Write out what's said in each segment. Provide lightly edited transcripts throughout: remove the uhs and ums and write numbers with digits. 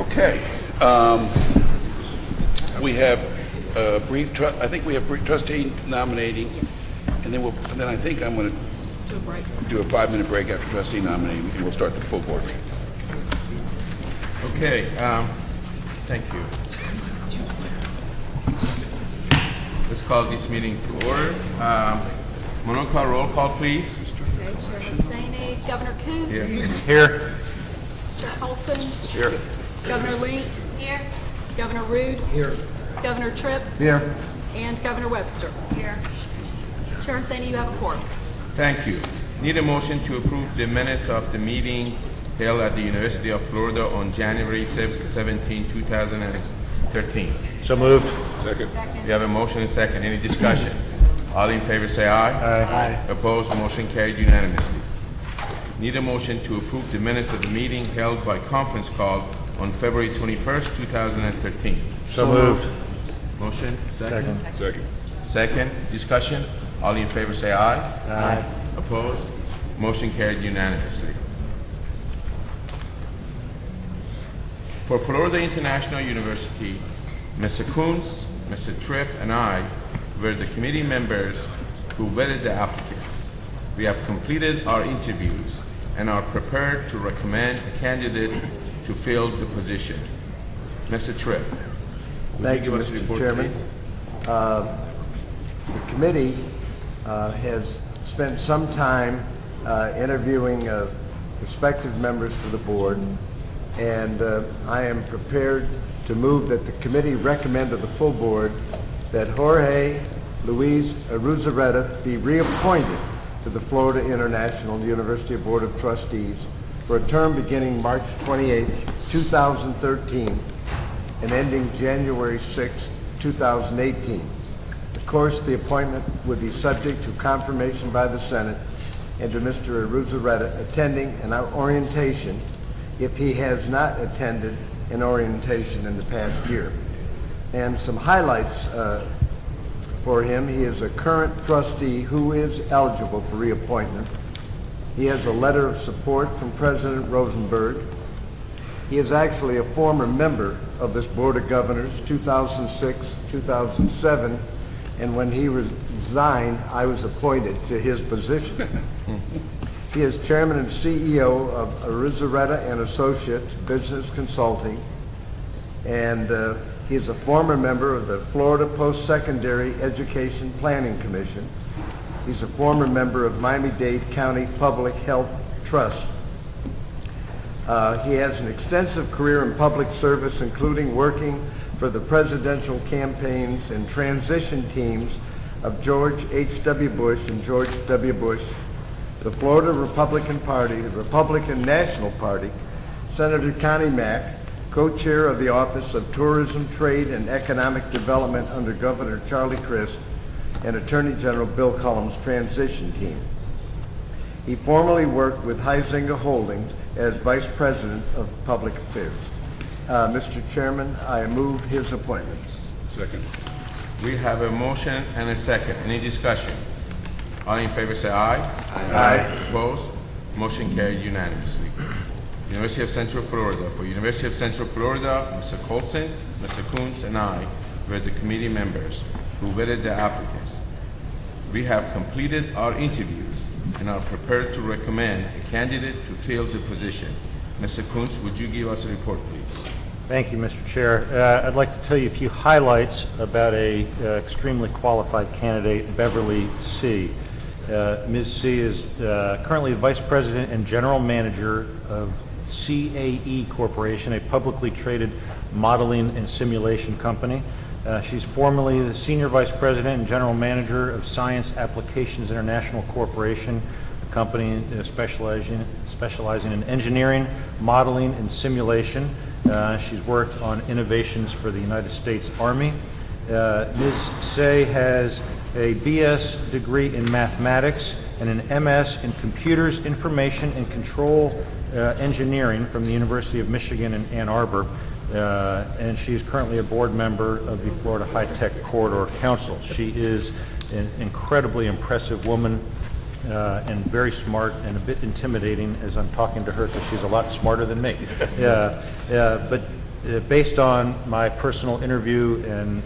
Okay. We have I think we have trustee nominating, and then I think I'm going to do a 5-minute break after trustee nominating, and we'll start the full board meeting. Okay, thank you. Let's call this meeting to order. Monoka, roll call, please. Okay, Chairman Saini, Governor Coons. Here. Chair Olson. Here. Governor Link. Here. Governor Rude. Here. Governor Tripp. Here. And Governor Webster. Here. Chairman Saini, you have a quorum. Thank you. Need a motion to approve the minutes of the meeting held at the University of Florida on January 17, 2013. So moved. Second. We have a motion and second. Any discussion? All in favor say aye. Aye. Opposed, motion carried unanimously. Need a motion to approve the minutes of the meeting held by conference call on February 21st, 2013. So moved. Motion? Second. Second. Second. Discussion? All in favor say aye. Aye. Opposed? Motion carried unanimously. For Florida International University, Mr. Coons, Mr. Tripp, and I were the committee members who vetted the applicants. We have completed our interviews and are prepared to recommend a candidate to fill the position. Mr. Tripp, would Thank you, give us a Mr. report, Chairman. please? The committee has spent some time interviewing prospective members for the board, and I am prepared to move that the committee recommend to the full board that Jorge Luis Arruzarreta be reappointed to the Florida International University Board of Trustees for a term beginning March 28, 2013 and ending January 6, 2018. Of course, the appointment would be subject to confirmation by the Senate and to Mr. Arruzarreta attending an orientation if he has not attended an orientation in the past year. And some highlights for him: he is a current trustee who is eligible for reappointment. He has a letter of support from President Rosenberg. He is actually a former member of this Board of Governors, 2006, 2007, and when he resigned, I was appointed to his position. He is chairman and CEO of Arruzarreta and Associates Business Consulting, and he is a former member of the Florida Post-Secondary Education Planning Commission. He's a former member of Miami-Dade County Public Health Trust. He has an extensive career in public service, including working for the presidential campaigns and transition teams of George H.W. Bush and George W. Bush, the Florida Republican Party, the Republican National Party, Senator Connie Mack, co-chair of the Office of Tourism, Trade, and Economic Development under Governor Charlie Crist, and Attorney General Bill Cullum's transition team. He formerly worked with Huizenga Holdings as Vice President of Public Affairs. Mr. Chairman, I move his appointment. Second. We have a motion and a second. Any discussion? All in favor say aye. Aye. Opposed? Motion carried unanimously. University of Central Florida. For University of Central Florida, Mr. Colson, Mr. Coons, and I were the committee members who vetted the applicants. We have completed our interviews and are prepared to recommend a candidate to fill the position. Mr. Coons, would you give us a report, please? Thank you, Mr. Chair. I'd like to tell you a few highlights about a extremely qualified candidate, Beverly C. Ms. C is currently Vice President and General Manager of CAE Corporation, a publicly traded modeling and simulation company. She's formerly the Senior Vice President and General Manager of Science Applications International Corporation, a company specializing in engineering, modeling, and simulation. She's worked on innovations for the United States Army. Ms. Say has a BS degree in mathematics and an MS in computers, information, and control engineering from the University of Michigan in Ann Arbor. And she is currently a board member of the Florida High Tech Corridor Council. She is an incredibly impressive woman and very smart and a bit intimidating as I'm talking to her because she's a lot smarter than me. But Based on my personal interview and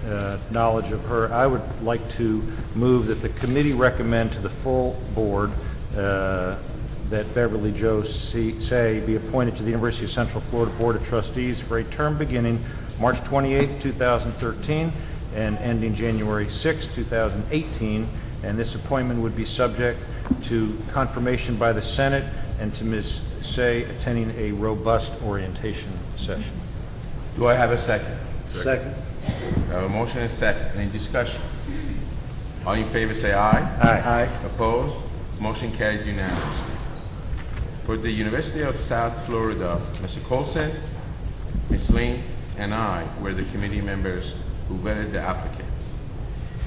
knowledge of her, I would like to move that the committee recommend to the full board that Beverly Jo Say be appointed to the University of Central Florida Board of Trustees for a term beginning March 28, 2013 and ending January 6, 2018. And this appointment would be subject to confirmation by the Senate and to Ms. Say attending a robust orientation session. Do I have a second? Second. I have a motion and a second. Any discussion? All in favor say aye. Aye. Opposed? Motion carried unanimously. For the University of South Florida, Mr. Colson, Ms. Link, and I were the committee members who vetted the applicants.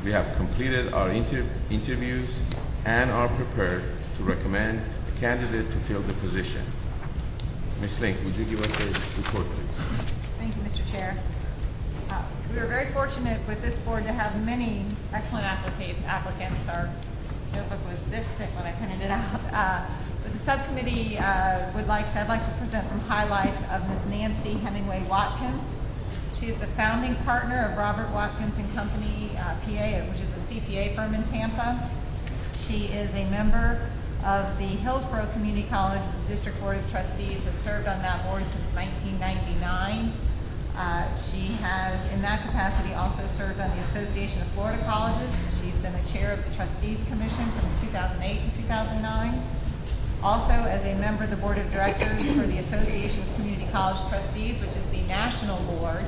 We have completed our interviews and are prepared to recommend a candidate to fill the position. Ms. Link, would you give us a report, please? Thank you, Mr. Chair. We were very fortunate with this board to have many excellent applicants. Our notebook was this thick when I printed it out. But the subcommittee I'd like to present some highlights of Ms. Nancy Hemingway Watkins. She is the founding partner of Robert Watkins and Company, PA, which is a CPA firm in Tampa. She is a member of the Hillsborough Community College District Board of Trustees, has served on that board since 1999. She has, in that capacity, also served on the Association of Florida Colleges. She's been the chair of the Trustees Commission from 2008 and 2009. Also, as a member of the Board of Directors for the Association of Community College Trustees, which is the national board,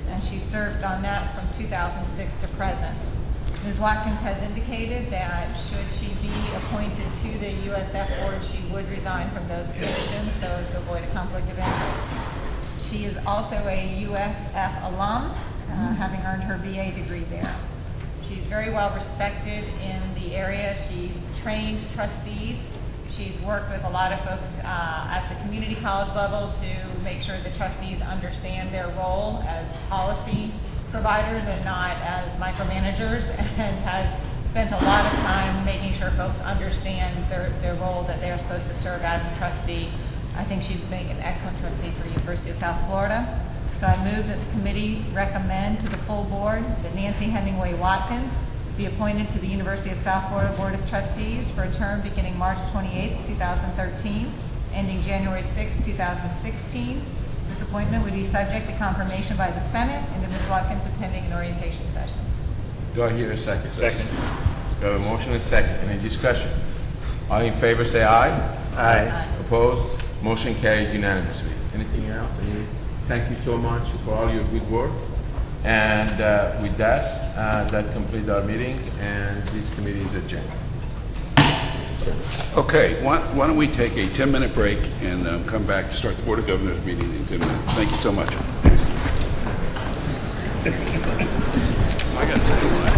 and she served on that from 2006 to present. Ms. Watkins has indicated that should she be appointed to the USF board, she would resign from those positions so as to avoid a conflict of interest. She is also a USF alum, having earned her BA degree there. She's very well respected in the area. She's trained trustees. She's worked with a lot of folks at the community college level to make sure the trustees understand their role as policy providers and not as micromanagers, and has spent a lot of time making sure folks understand their role that they're supposed to serve as a trustee. I think she'd make an excellent trustee for the University of South Florida. So I move that the committee recommend to the full board that Nancy Hemingway Watkins be appointed to the University of South Florida Board of Trustees for a term beginning March 28, 2013, ending January 6, 2016. This appointment would be subject to confirmation by the Senate and to Ms. Watkins attending an orientation session. Do I hear a second? Second. We have a motion and a second. Any discussion? All in favor say aye. Aye. Opposed? Motion carried unanimously. Anything else? Thank you so much for all your good work. And with that, that completes our meeting, and this committee is adjourned. Okay, why don't we take a 10-minute break and come back to start the Board of Governors meeting in 10 minutes. Thank you so much. I got to tell you what.